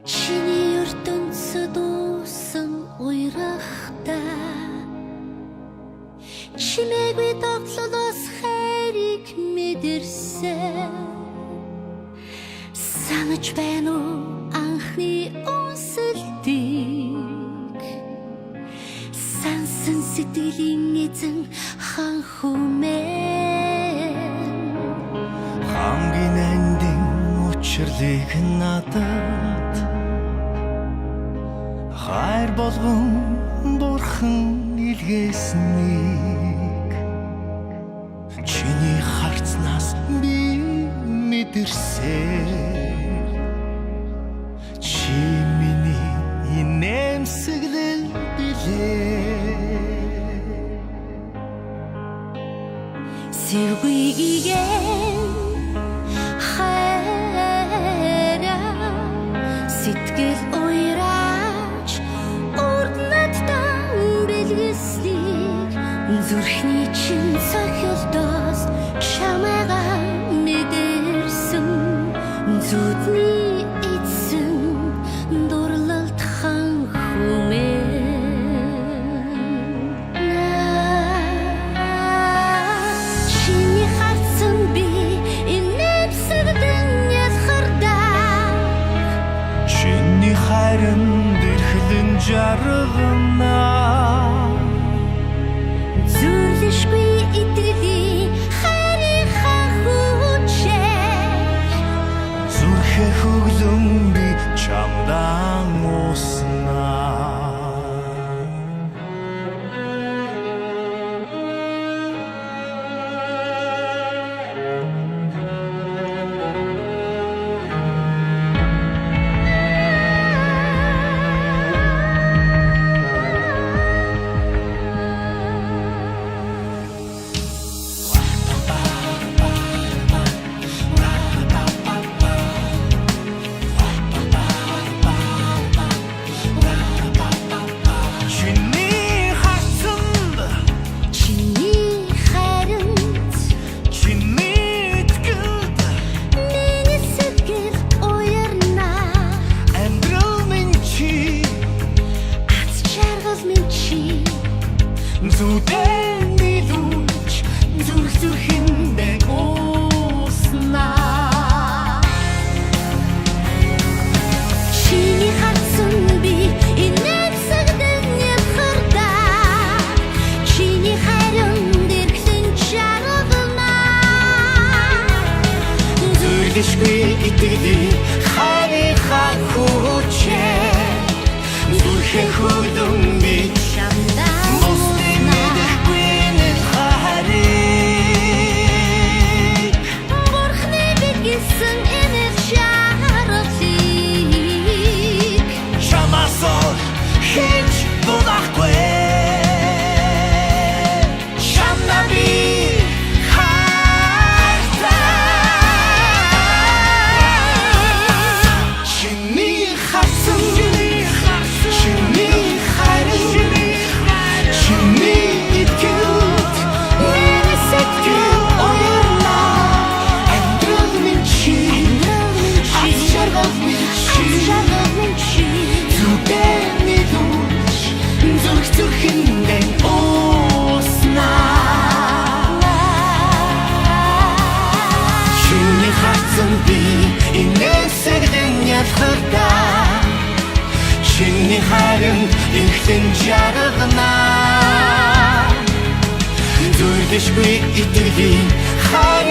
Чиний ертөнцөд дуусан уйрахтаа чимээгүй тоглолоос хайрыг мэдэрсэн санаж байна уу анхны үнсэлтийг сансан сэтгэлийн эзэн хан хүмэн хамгийн эндийн учрлыг надад хайр болгон бурхан илгээснийг чиний харцнаас би мэдэрсэн чи миний инээмсэглэл билээ сэргийгэн хайра сэтгэл уйраач урд надтай бэлгэслийг зүрхний чин цохилдоос чамайгаа мэдэрсэн зүудний эзэн дурлалт хан хүмэн чиний харцсан би инээмсэгдэн ялхардаа чиний хайрын дэрхлэн жарганаа зүрлэшгүй итгэлийн хайрынхаа хүчээр зүрхээ хөглөн би чамдан уснаа зүудэн билүүч зүрх зүрхэндээ уснаа чиний харцсан би инээмсэгдэн ялхардаа чиний хайрын дэрхлэн жарганаа зүрлэшгүй итгэлийн хайрынхаа хүчээр зүрхээ хөглөн би чамдаа чиний хайрын ихлэн жарганаа зүрлэшгүй итгэлийн хайр